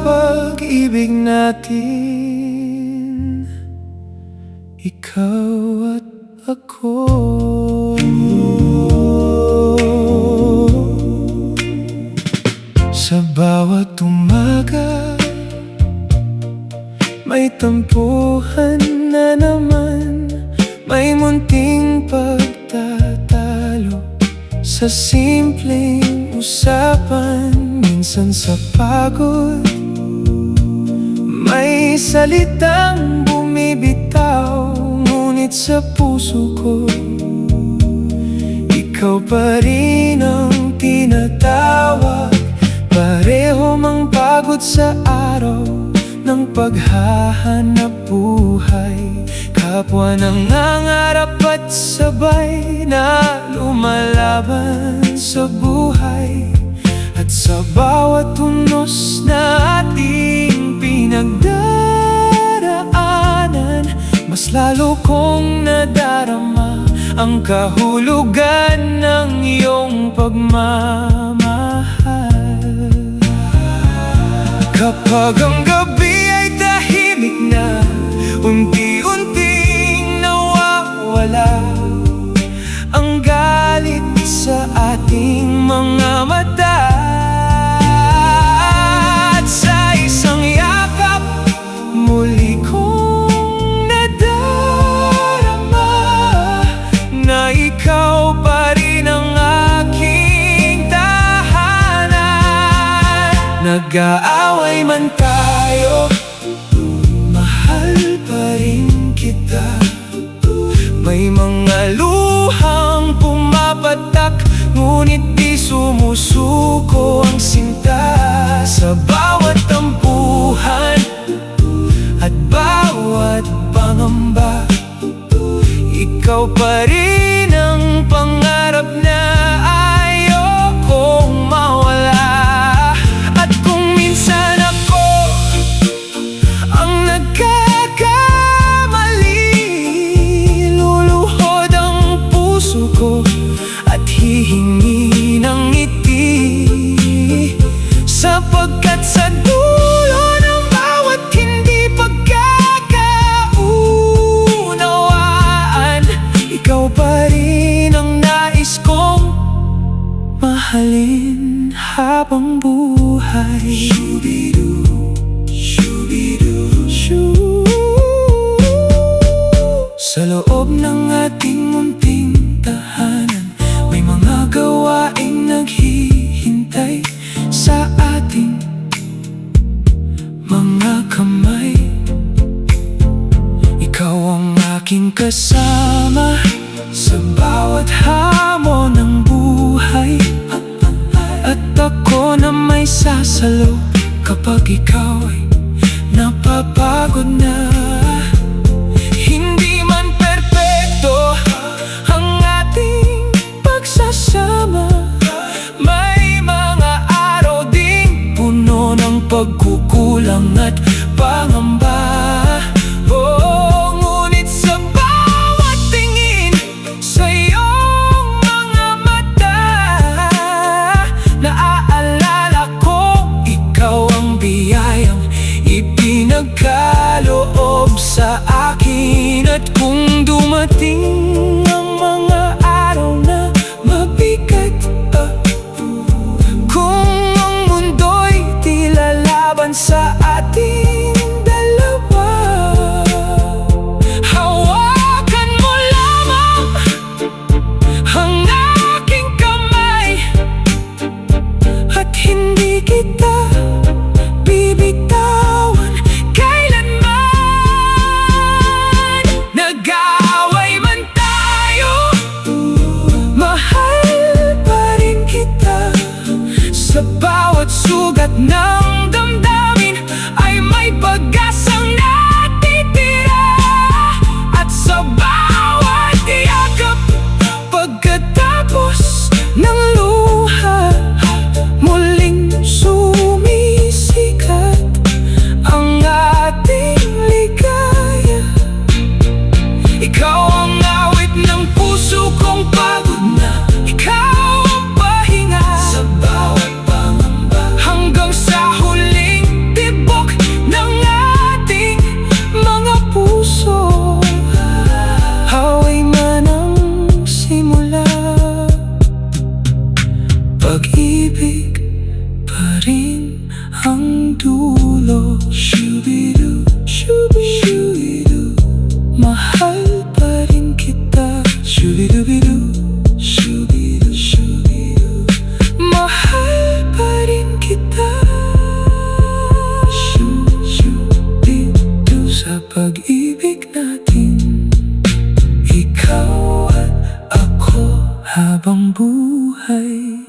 pag-ibig natin, ikaw at ako. Sa bawat umaga, may tampuhan na naman, may munting pagtatalo sa simpleng usapan. Minsan sa pagod, may salitang bumibitaw, ngunit sa puso ko, ikaw pa rin ang tinatawag. Pareho mang pagod sa araw ng paghahanap buhay, kapwa nangangarap at sabay na lumalaban sa buhay. At sa bawat unos na ating pinagdaraanan, mas lalo kong nadarama ang kahulugan ng iyong pagmamahal. Kapag ang gabi ay tahimik na, unti-unting nawawala ang galit sa ating mga mata. At sa isang yakap, muli kong nadarama na ikaw pa rin ang aking tahanan. Nag-aaway man tayo, mahal pa rin kita. May mga luhang pumapatak, ngunit di sumusuko ang sinta. Sa bawat tampuhan at bawat pangamba, ikaw pa rin ang pangarap na ayokong mawala. At kung minsan ako ang nagkakamali, luluhod ang puso ko at hihingi ng ngiti, sapagkat sa dulo ng bawat hindi pagkakaunawaan, ikaw pa rin ang nais kong mahalin habang buhay. Sa loob ng ating munting tahanan, may mga gawaing naghihintay sa ating mga kamay. Ikaw ang aking kasama sa bawat hamon ng buhay, at ako na may sasalo kapag ikaw ay napapagod na. Hindi man perpekto ang ating pagsasama, may mga araw ding puno ng pagkukulang at pangamba. Oh, ngunit sa bawat tingin sa iyong mga mata, naaalala ko, ikaw ang biyayang ipinagkaloob sa akin. At kung dumating ang mga araw na mabigat, kung ang mundo'y tila laban sa ating dalawa, hawakan mo lamang ang aking kamay, at hindi kita bibitawan kailanman. Nag-aaway man sa pag-ibig natin, ikaw at ako habang buhay.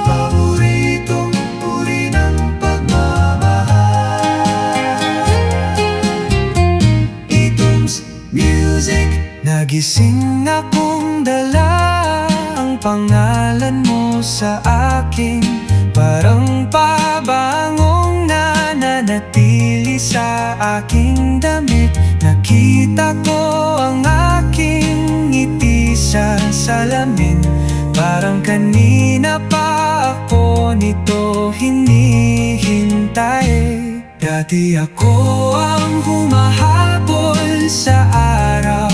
Paboritong uri ng pagmamahal, Itoms Music. Nagising akong dala ang pangalan mo sa akin, parang pabangong nananatili sa aking damit. Nakita ko ang aking ngiti sa salamin, parang kanina pa ako nito hinihintay. Dati ako ang humahabol sa araw,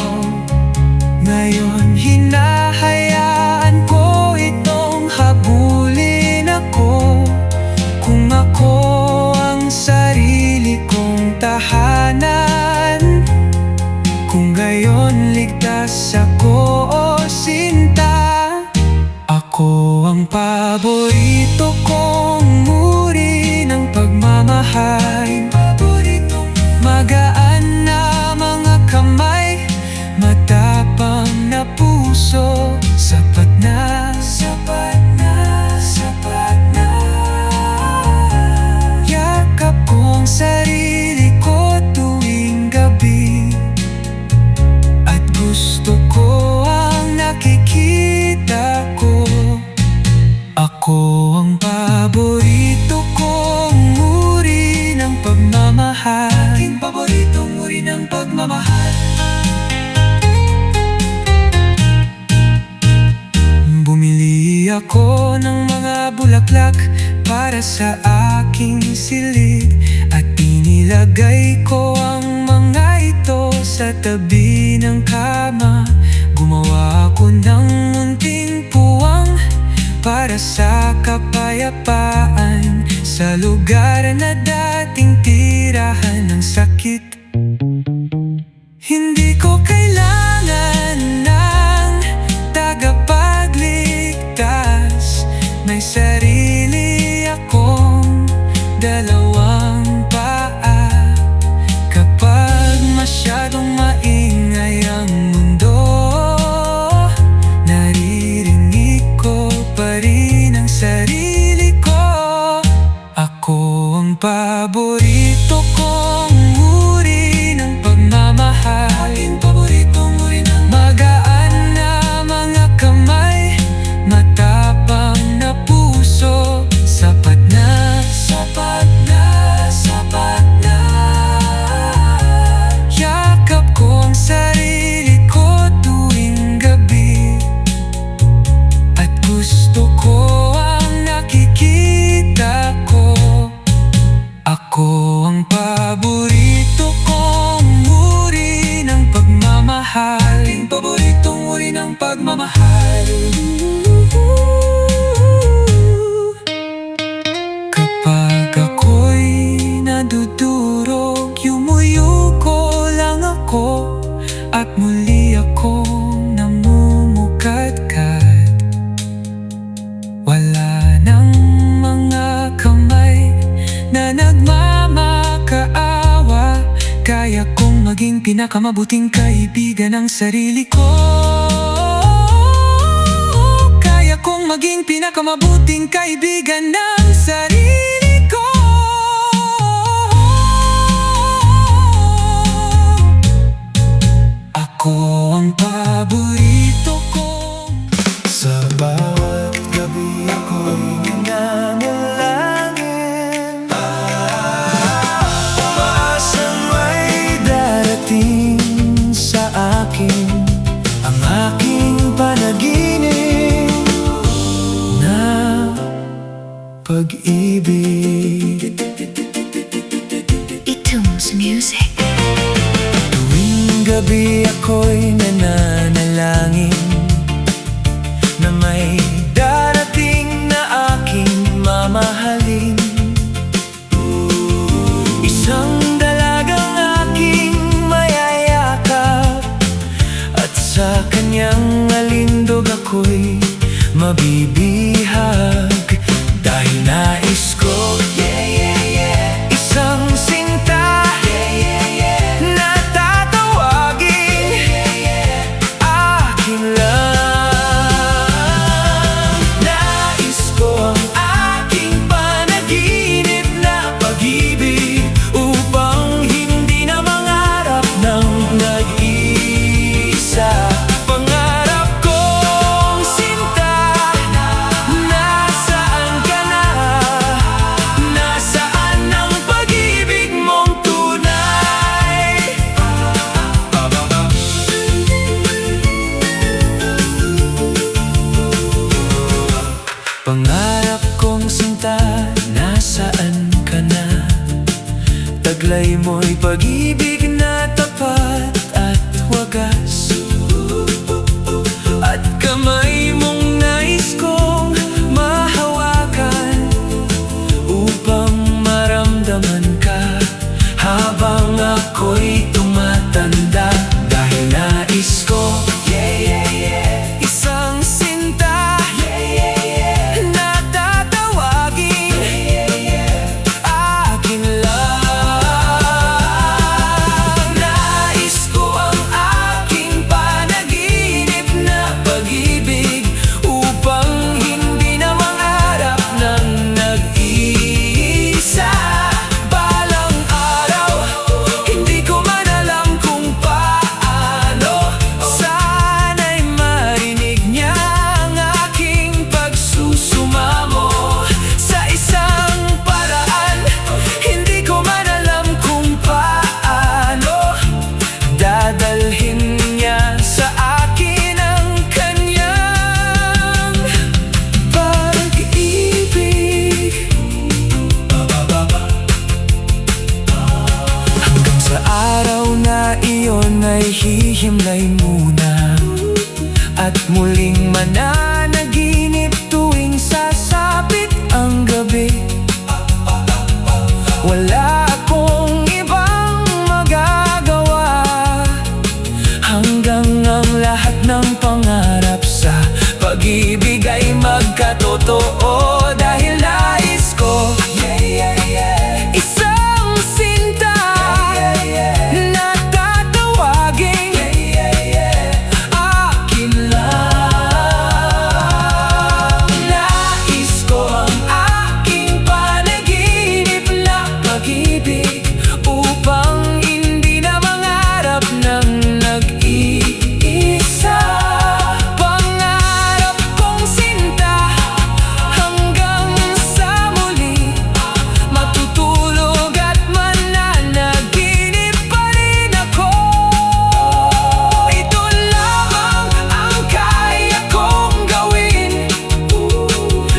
ngayon hinahayaan ko itong habulin ako. Kung ako ang sarili kong tahanan, kung gayon ligtas ako o sinta, ako ang paborito kong uri ng pagmamahal. Magaan na mga kamay, matapang na puso, sapat na, sapat na, sapat na. Yakap ko ang sarili ko tuwing gabi, at gusto ko ang nakikita ko. Ako ang paborito kong uri ng pagmamahal, aking paboritong uri ng pagmamahal. Bumili ako ng mga bulaklak para sa aking silid, at inilagay ko ang mga ito sa tabi ng kama. Gumawa ako ng munting puwang para sa kapayapaan, sa lugar na dating tirahan ng sakit. Hindi ko kailangan ng tagapagligtas, may sarili akong dalawang paa. Kapag masyadong maingay ang mundo, naririnig ko pa rin ang sarili ko. Ako ang paborito kong uri ng pagmamahal, aking paboritong uri ng magaan na mga kamay, matapang na puso, sapat na, sapat na, sapat na. Yakap ko ang sarili ko tuwing gabi, at gusto ko ang nakikita ko. Ako ang paborito kong uri ng pagmamahal, aking paboritong uri ng pagmamahal. Kapag ako'y nadudurog, yumuyuko lang ako, at muli akong namumukadkad. Wala nang mga kamay na nagmamakaawa, kaya kong maging pinakamabuting kaibigan ng sarili ko. Kaya kong maging pinakamabuting kaibigan ng sarili ko. Ako ang paborito kong. Sa bawat gabi ako'y nananalangin, umaasang may darating sa akin ang aking panaginip na pag-ibig. Itoms Music. Tuwing gabi ako'y nananalangin na may darating na aking mamahalin, isang dalagang aking mayayakap, at sa kanyang alindo mabibihag. Dahil nais ko, isang sinta na tatawagin akin lang. Nais ko ang aking panaginip na pag-ibig, upang hindi na mangarap ng nag-iisa. Pangarap kong sinta, nasaan ka na? Nasaan ang pag-ibig mong tunay? Pangarap kong sinta, nasaan ka na? Taglay mo'y pag-ibig na tapat at wagas, at kamay mong nais kong mahawakan, upang maramdaman ka habang ako'y tumatanda. Dahil nais ko, isang sinta na tatawagin akin lang. Nais ko ang aking panaginip na pag-ibig, upang hindi na mangarap ng nag-iisa. Balang araw, hindi ko man alam kung paano, sana'y marinig niya ang aking pagsusumamo sa isang paraan. Hindi ko man alam kung paano dadalhin niya sa akin ang kanyang pag-ibig. Hanggang sa araw na iyon ay hihimlay muna, at muling mananaginip tuwing sasapit ang gabi. Wala akong ibang magagawa, hanggang ang lahat ng pangarap sa pag-ibig ay magkatotoo. Dahil nais ko, isang sinta na tatawagin akin lang. Nais ko ang aking panaginip na pag-ibig, upang hindi na mangarap ng nag-iisa. Pangarap kong sinta, hanggang sa muli matutulog at mananaginip pa rin ako. Ito lamang ang kaya kong gawin,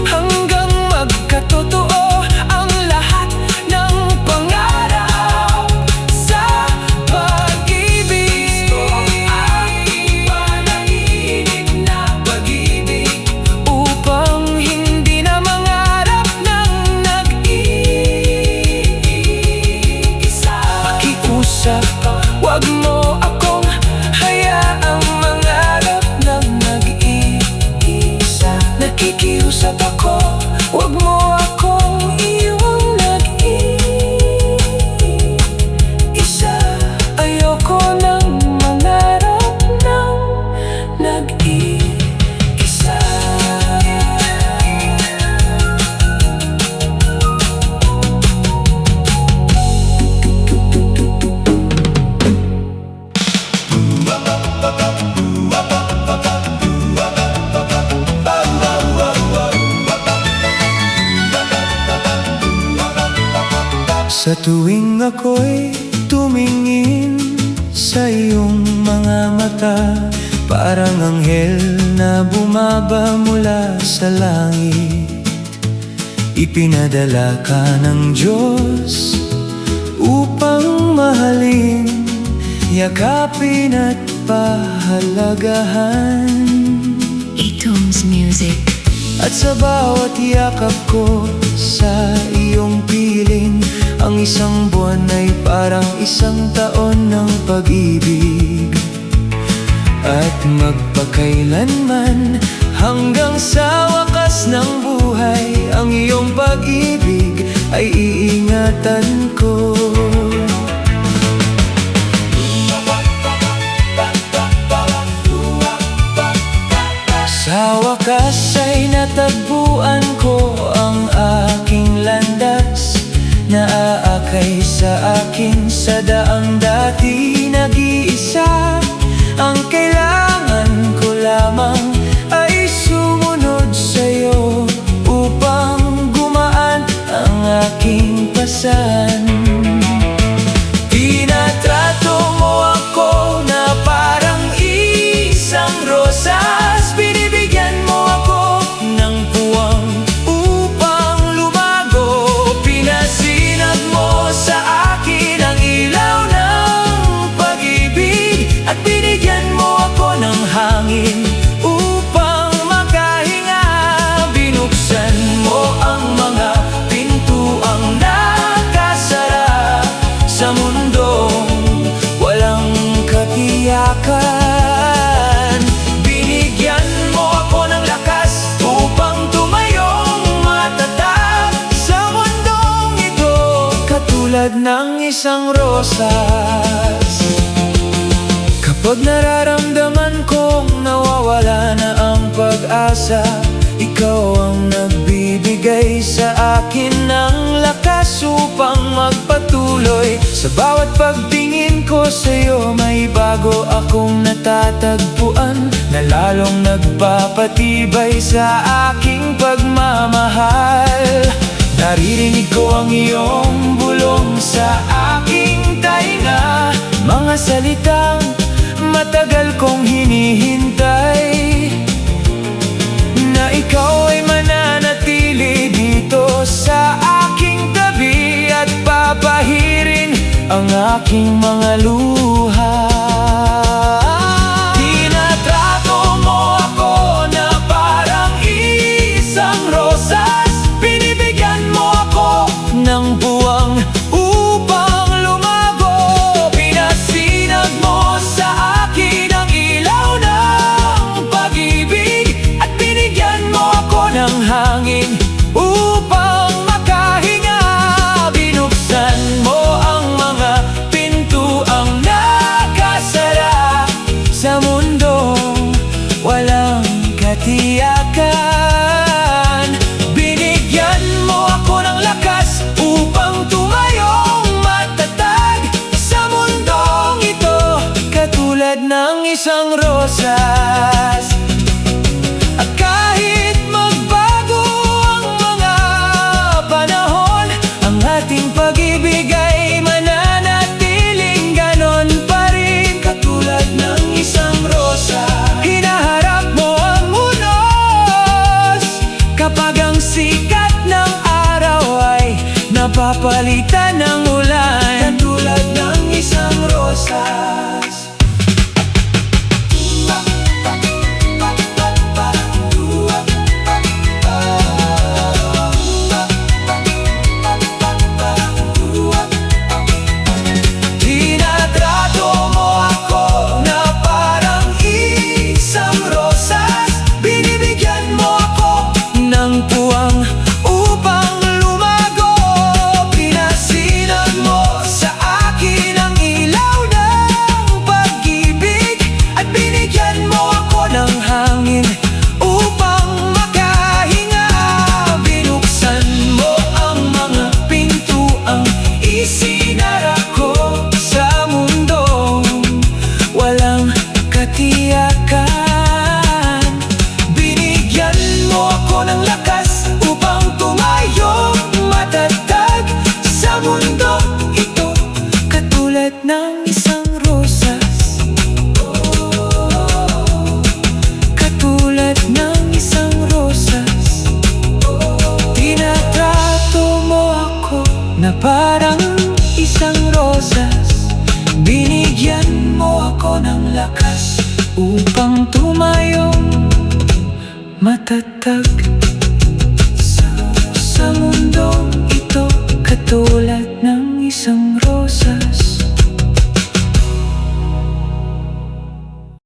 hanggang magkatotoo ang lahat ng pangarap sa pag-ibig. Ang aking panaginip na pag-ibig, upang hindi na mangarap ng nag-iisa. Pakiusap, wag mo akong hayaang mangarap ng nag-iisa. Nakikiusap ako, wag mo akong iwan nag-iisa. Ayoko nang mangarap ng nag-iisa. Sa tuwing ako'y tumingin sa iyong mga mata, parang anghel na bumaba mula sa langit. Ipinadala ka ng Diyos upang mahalin, yakapin at pahalagahan. Itoms Music. At sa bawat yakap ko sa iyong piling, ang isang buwan ay parang isang taon ng pag-ibig. At magpakailanman Hanggang sa wakas ng buhay, ang iyong pag-ibig ay iingatan ko. Sa wakas ay natagpuan ko ang aking landas, naaakay sa akin sa daang dati nag-iisa. Ang kailangan ko lamang ay sumunod sa'yo upang gumaan ang aking pasan. Tinatrato mo ako na parang isang rosas, binibigyan mo ako ng puwang upang lumago. Pinasinag mo sa akin ang ilaw ng pag-ibig at binigyan mo ako ng hangin upang makahinga. Binuksan mo ang mga pintuang nakasara sa mundong walang katiyakan. Binigyan mo ako ng lakas upang tumayong matatag sa mundong ito, katulad ng isang rosas. Kapag nararamdaman kong nawawala na ang pag-asa, ikaw ang nagbibigay sa akin ng lakas upang magpatuloy. Sa bawat pagtingin ko sa'yo, may bago akong natatagpuan na lalong nagpapatibay sa aking pagmamahal. Naririnig ko ang iyong bulong sa aking tainga, mga salitang matagal kong hinihintay, na ikaw ay mananatili dito sa aking tabi at papahirin ang aking mga luha. Tinatrato mo ako na parang isang rosas, binibigyan mo ako ng buwang upang lumago. Pinasinag mo sa akin ang ilaw ng pag-ibig at binigyan mo ako ng hangin upang makahinga. Binuksan mo ang mga pintuang nakasara sa mundong walang katiyakan. Binigyan mo ako ng lakas upang tumayong matatag sa mundong ito, katulad ng isang rosas. At kahit magbago ang mga panahon, ang ating pag-ibig ay mananatiling ganon pa rin, katulad ng isang rosa. Hinaharap mo ang unos kapag ang sikat ng araw ay napapalitan ng ulan, katulad ng isang rosas. Tinatrato mo ako na parang isang rosas, binibigyan mo ako ng puwang upang lumago. Pinasinag mo sa akin ang ilaw ng pag-ibig at binigyan mo ako ng hangin upang makahinga. Binuksan mo ang mga pintuang isinara ko sa mundong walang katiyakan. Binigyan mo ako ng lakas upang tumayong matatag sa mundo ito, katulad ng isang rosas. Katulad ng isang rosas. Tinatrato mo ako na parang isang rosas, binigyan mo ako ng lakas upang tumayong matatag sa mundong ito, katulad ng isang rosas.